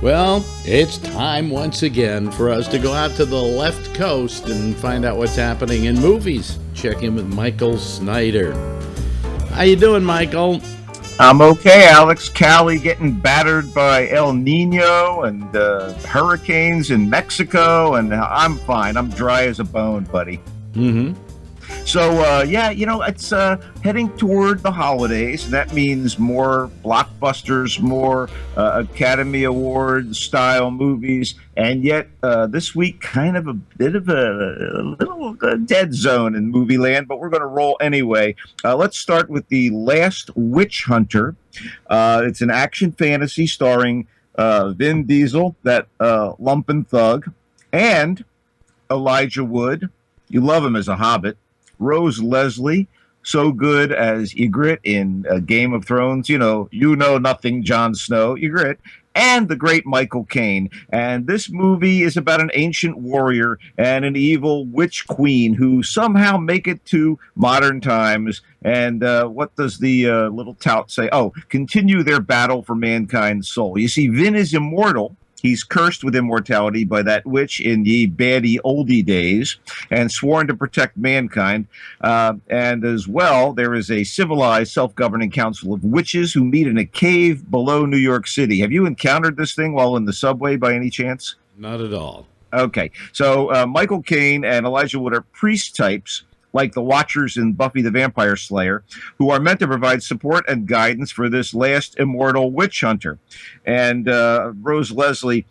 Well, it's time once again for us to go out to the left coast and find out what's happening in movies. Check in with Michael Snyder. How you doing, Michael? I'm okay, Alex. Cali getting battered by El Nino and hurricanes in Mexico, and I'm fine. I'm dry as a bone, buddy. Mm-hmm. So, it's heading toward the holidays. And that means more blockbusters, more Academy Award style movies. And yet, this week, kind of a bit of a little dead zone in movie land, but we're going to roll anyway. Let's start with The Last Witch Hunter. It's an action fantasy starring Vin Diesel, that lumpen thug, and Elijah Wood. You love him as a Hobbit. Rose Leslie, so good as Ygritte in Game of Thrones. You know nothing, Jon Snow, Ygritte. And the great Michael Caine. And this movie is about an ancient warrior and an evil witch queen who somehow make it to modern times. And what does the little tout say? Oh, continue their battle for mankind's soul. You see, Vin is immortal. He's cursed with immortality by that witch in ye baddie oldie days and sworn to protect mankind. And as well, there is a civilized, self-governing council of witches who meet in a cave below New York City. Have you encountered this thing while in the subway by any chance? Not at all. Okay. So Michael Caine and Elijah Wood are priest types, like the Watchers in Buffy the Vampire Slayer, who are meant to provide support and guidance for this last immortal witch hunter. And Rose Leslie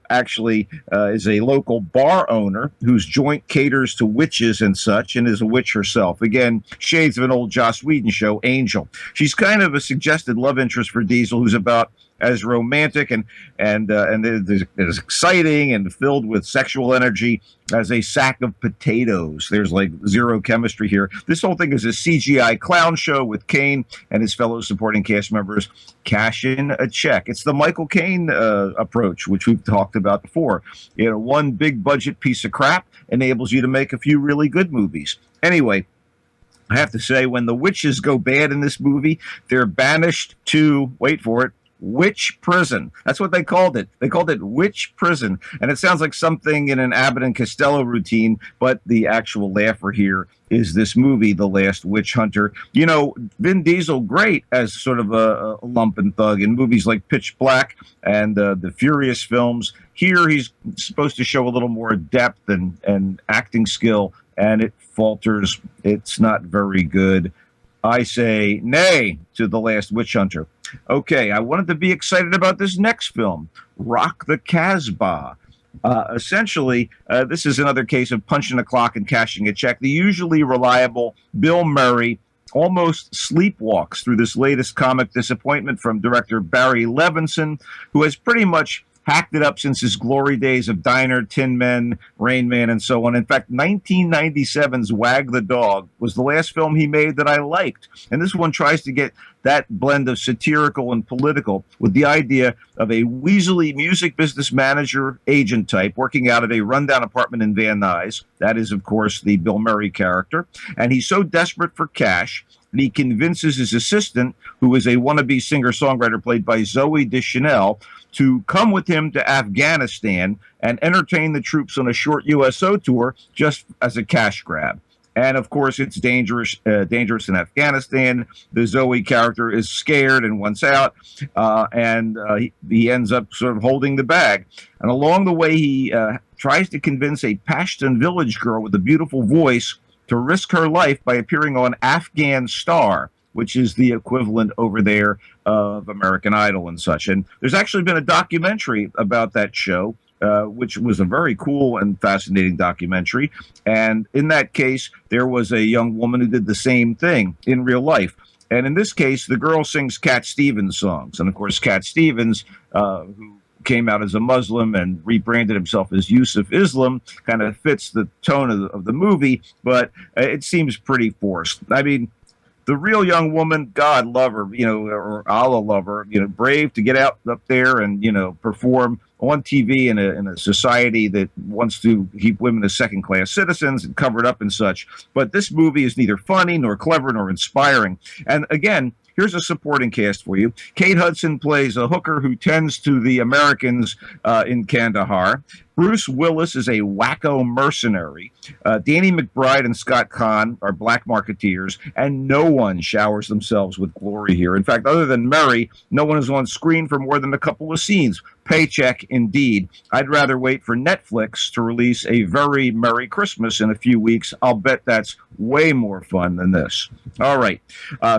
actually is a local bar owner whose joint caters to witches and such, and is a witch herself. Again, shades of an old Joss Whedon show, Angel. She's kind of a suggested love interest for Diesel, who's about as romantic and is exciting and filled with sexual energy as a sack of potatoes. There's like zero chemistry here. This whole thing is a CGI clown show with Caine and his fellow supporting cast members cash in a check. It's the Michael Caine approach, which we've talked about before. One big budget piece of crap enables you to make a few really good movies. Anyway, I have to say, when the witches go bad in this movie, they're banished to, wait for it, witch prison. That's what they called it. They called it witch prison. And it sounds like something in an Abbott and Costello routine, but the actual laugher here is this movie, The Last Witch Hunter. Vin Diesel, great as sort of a lumpen thug in movies like Pitch Black and the Furious films. Here he's supposed to show a little more depth and acting skill, and it falters. It's not very good. I say nay to The Last Witch Hunter. Okay, I wanted to be excited about this next film, Rock the Casbah. Essentially, this is another case of punching a clock and cashing a check. The usually reliable Bill Murray almost sleepwalks through this latest comic disappointment from director Barry Levinson, who has pretty much hacked it up since his glory days of Diner, Tin Men, Rain Man, and so on. In fact, 1997's Wag the Dog was the last film he made that I liked. And this one tries to get that blend of satirical and political with the idea of a weaselly music business manager agent type working out of a rundown apartment in Van Nuys. That is, of course, the Bill Murray character. And he's so desperate for cash that he convinces his assistant, who is a wannabe singer-songwriter played by Zooey Deschanel, to come with him to Afghanistan and entertain the troops on a short USO tour just as a cash grab. And of course, it's dangerous in Afghanistan. The Zoe character is scared and wants out, and he ends up sort of holding the bag. And along the way, he tries to convince a Pashtun village girl with a beautiful voice to risk her life by appearing on Afghan Star, which is the equivalent over there of American Idol and such. And there's actually been a documentary about that show, which was a very cool and fascinating documentary. And in that case, there was a young woman who did the same thing in real life. And in this case, the girl sings Cat Stevens songs. And of course, Cat Stevens, who came out as a Muslim and rebranded himself as Yusuf Islam, kind of fits the tone of the movie, but it seems pretty forced. I mean, the real young woman, God love her, or Allah love her, brave to get out up there and, perform on TV in a society that wants to keep women as second-class citizens and cover it up and such. But this movie is neither funny nor clever nor inspiring. And again, Here's a supporting cast for you. Kate Hudson plays a hooker who tends to the Americans in Kandahar. Bruce Willis is a wacko mercenary. Danny McBride and Scott Kahn are black marketeers, and no one showers themselves with glory here. In fact, other than Murray, no one is on screen for more than a couple of scenes. Paycheck, indeed. I'd rather wait for Netflix to release A Very Merry Christmas in a few weeks. I'll bet that's way more fun than this. All right.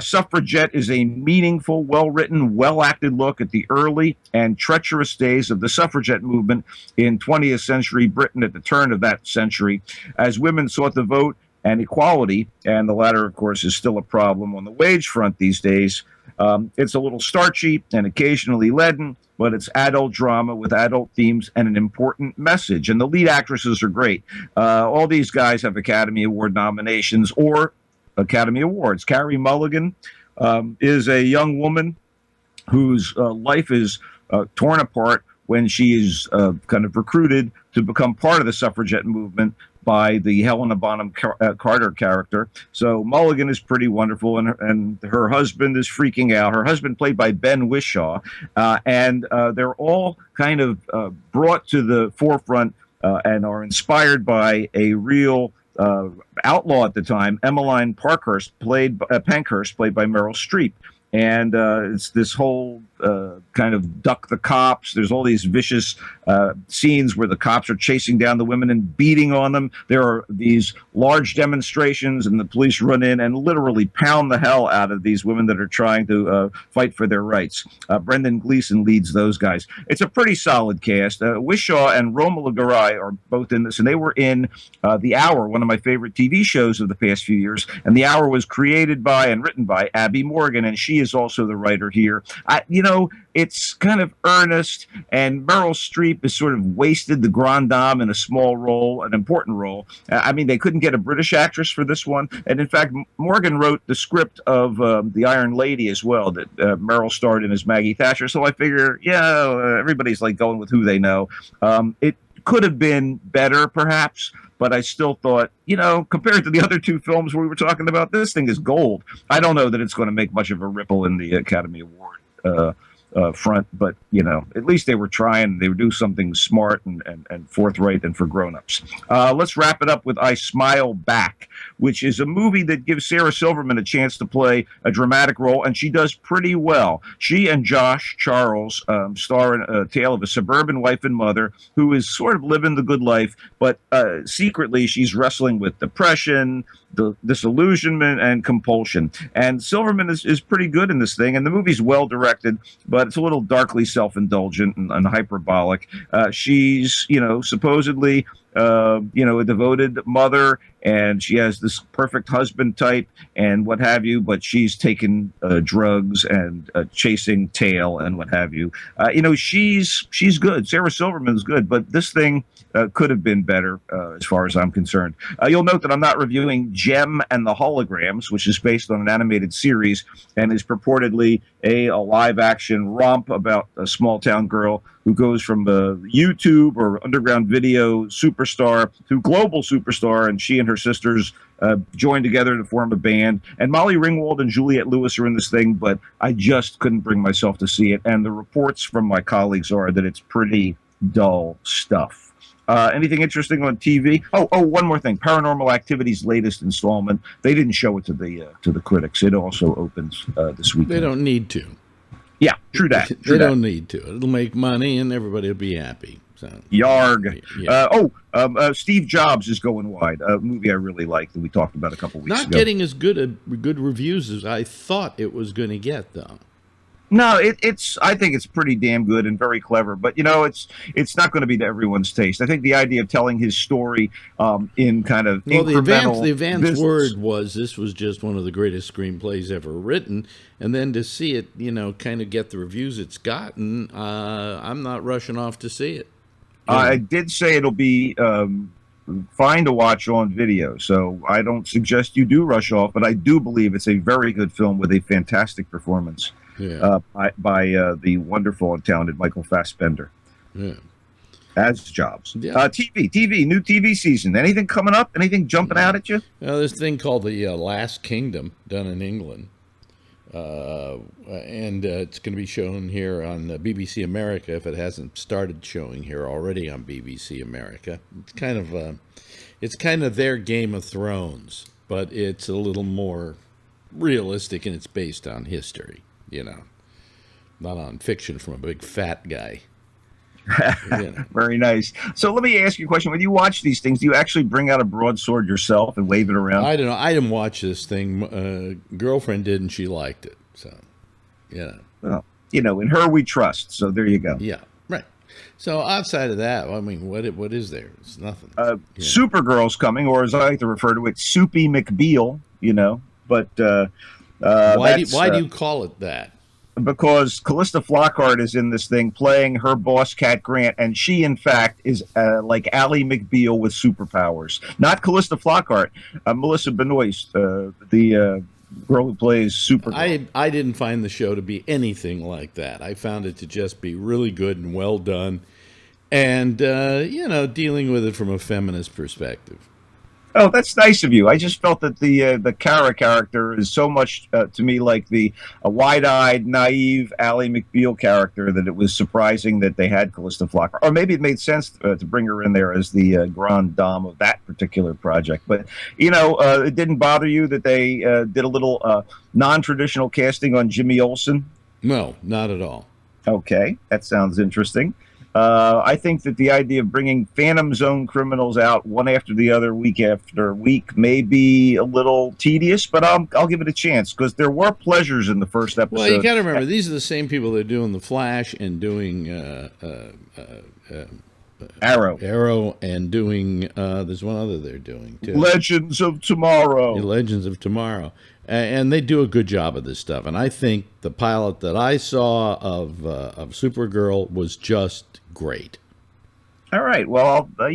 Suffragette is a meaningful, well-written, well-acted look at the early and treacherous days of the suffragette movement in 20th century Britain at the turn of that century, as women sought the vote and equality, and the latter, of course, is still a problem on the wage front these days. It's a little starchy and occasionally leaden, but it's adult drama with adult themes and an important message. And the lead actresses are great. All these guys have Academy Award nominations or Academy Awards. Carey Mulligan is a young woman whose life is torn apart when she is kind of recruited to become part of the suffragette movement by the Helena Bonham Carter character. So Mulligan is pretty wonderful, and her husband is freaking out. Her husband, played by Ben Whishaw, and they're all kind of brought to the forefront and are inspired by a real outlaw at the time, Emmeline Pankhurst, played by Meryl Streep. And it's this whole kind of duck the cops. There's all these vicious scenes where the cops are chasing down the women and beating on them. There are these large demonstrations, and the police run in and literally pound the hell out of these women that are trying to fight for their rights. Brendan Gleeson leads those guys. It's a pretty solid cast. Whishaw and Romola Garai are both in this, and they were in The Hour, one of my favorite TV shows of the past few years. And The Hour was created by and written by Abby Morgan, and she is also the writer here. It's kind of earnest, and Meryl Streep is sort of wasted the grand dame in a small role, an important role. I mean, they couldn't get a British actress for this one. And in fact, Morgan wrote the script of The Iron Lady as well, that Meryl starred in as Maggie Thatcher. So I figure, everybody's like going with who they know. It could have been better, perhaps, but I still thought, compared to the other two films we were talking about, this thing is gold. I don't know that it's going to make much of a ripple in the Academy Award front, but at least they were trying. They would do something smart and forthright and for grown-ups. Let's wrap it up with I Smile Back, which is a movie that gives Sarah Silverman a chance to play a dramatic role, and she does pretty well. She and Josh Charles star in a tale of a suburban wife and mother who is sort of living the good life, but secretly she's wrestling with depression, the disillusionment, and compulsion. And Silverman is pretty good in this thing, and the movie's well directed, but it's a little darkly self-indulgent and hyperbolic. She's, supposedly, a devoted mother, and she has this perfect husband type and what have you, but she's taken drugs and chasing tail and what have you. She's good. Sarah Silverman's good, but this thing could have been better as far as I'm concerned. You'll note that I'm not reviewing Gem and the Holograms, which is based on an animated series and is purportedly a live-action romp about a small-town girl who goes from YouTube or underground video superstar to global superstar, and she and her sisters join together to form a band. And Molly Ringwald and Juliette Lewis are in this thing, but I just couldn't bring myself to see it. And the reports from my colleagues are that it's pretty dull stuff. Anything interesting on TV? Oh, one more thing. Paranormal Activity's latest installment. They didn't show it to the critics. It also opens this weekend. They don't need to. Yeah, true that. They don't need to. It'll make money, and everybody will be happy. So, Yarg. Yeah. Steve Jobs is going wide. A movie I really like that we talked about a couple weeks ago. Not getting as good reviews as I thought it was going to get, though. No, I think it's pretty damn good and very clever, but it's not going to be to everyone's taste. I think the idea of telling his story in kind of the advance word was this was just one of the greatest screenplays ever written, and then to see it, kind of get the reviews it's gotten, I'm not rushing off to see it. I did say it'll be fine to watch on video, so I don't suggest you do rush off, but I do believe it's a very good film with a fantastic performance. Yeah. By the wonderful and talented Michael Fassbender. Yeah. As Jobs. Yeah. TV, new TV season. Anything coming up? Anything jumping out at you? This thing called The Last Kingdom, done in England. and it's going to be shown here on BBC America if it hasn't started showing here already on BBC America. It's kind of their Game of Thrones, but it's a little more realistic and it's based on history, not on fiction from a big fat guy. Very nice. So let me ask you a question. When you watch these things, do you actually bring out a broadsword yourself and wave it around? I don't know. I didn't watch this thing. Girlfriend did, and she liked it. So, Well, in her we trust. So there you go. Yeah, right. So outside of that, I mean, what is there? It's nothing. Supergirl's coming, or as I like to refer to it, Soupy McBeal. But why do you call it that? Because Callista Flockhart is in this thing playing her boss, Cat Grant, and she, in fact, is like Ally McBeal with superpowers. Not Callista Flockhart, Melissa Benoist, the girl who plays Supergirl. I didn't find the show to be anything like that. I found it to just be really good and well done, and dealing with it from a feminist perspective. Oh, that's nice of you. I just felt that the Kara character is so much to me like a wide-eyed, naive Ally McBeal character that it was surprising that they had Callista Flockhart. Or maybe it made sense to bring her in there as the grande dame of that particular project. But, it didn't bother you that they did a little non-traditional casting on Jimmy Olsen? No, not at all. Okay, that sounds interesting. I think that the idea of bringing Phantom Zone criminals out one after the other, week after week, may be a little tedious, but I'll give it a chance because there were pleasures in the first episode. Well, you got to remember, these are the same people that are doing The Flash and doing Arrow and doing, there's one other they're doing, too. Legends of Tomorrow. Legends of Tomorrow. And they do a good job of this stuff. And I think the pilot that I saw of Supergirl was just great. All right. Well, I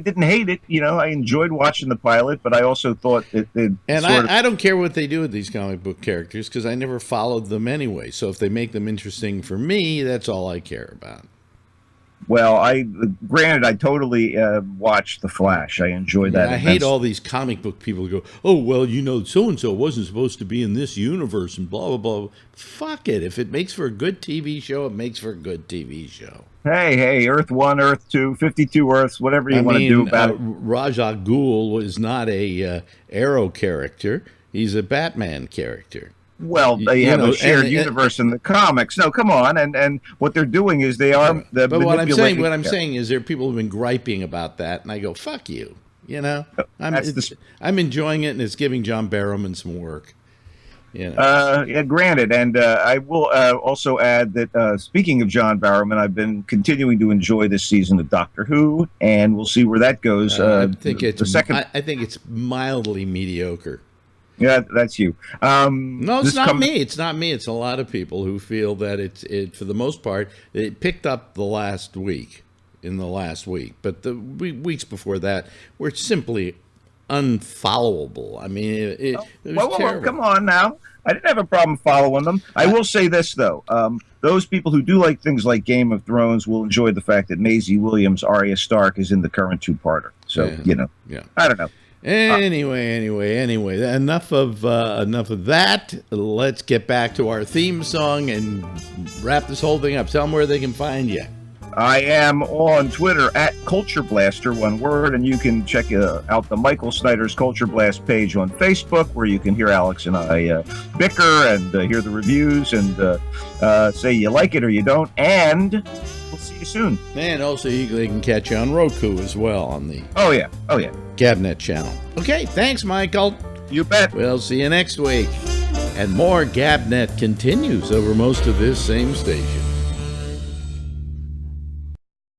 didn't hate it. I enjoyed watching the pilot, but I also thought it and I don't care what they do with these comic book characters because I never followed them anyway. So if they make them interesting for me, that's all I care about. Well, granted, I totally watched The Flash. I enjoyed that. I hate all these comic book people who go, oh, well, so-and-so wasn't supposed to be in this universe and blah, blah, blah. Fuck it. If it makes for a good TV show, it makes for a good TV show. Hey, Earth 1, Earth 2, 52 Earths, whatever you want to do about it. Ra's al Ghul is not a Arrow character. He's a Batman character. Well, they have a shared universe in the comics. No, come on, and what they're doing is they are. But what I'm saying is there are people who've been griping about that, and I go, "Fuck you," I'm enjoying it, and it's giving John Barrowman some work. Yeah, granted, and I will also add that speaking of John Barrowman, I've been continuing to enjoy this season of Doctor Who, and we'll see where that goes. I think it's mildly mediocre. Yeah, that's you. No, it's not me. It's not me. It's a lot of people who feel that it for the most part, it picked up in the last week. But the weeks before that were simply unfollowable. I mean, it was terrible. Come on now. I didn't have a problem following them. I will say this, though. Those people who do like things like Game of Thrones will enjoy the fact that Maisie Williams, Arya Stark, is in the current two-parter. So, I don't know. Anyway, enough of that. Let's get back to our theme song and wrap this whole thing up. Tell them where they can find you. I am on Twitter at Culture Blaster, one word, and you can check out the Michael Snyder's Culture Blast page on Facebook, where you can hear Alex and I bicker and hear the reviews and say you like it or you don't. And we'll see you soon. And also, they can catch you on Roku as well on the Oh yeah, Gabnet channel. Okay, thanks, Michael. You bet. We'll see you next week. And more Gabnet continues over most of this same station.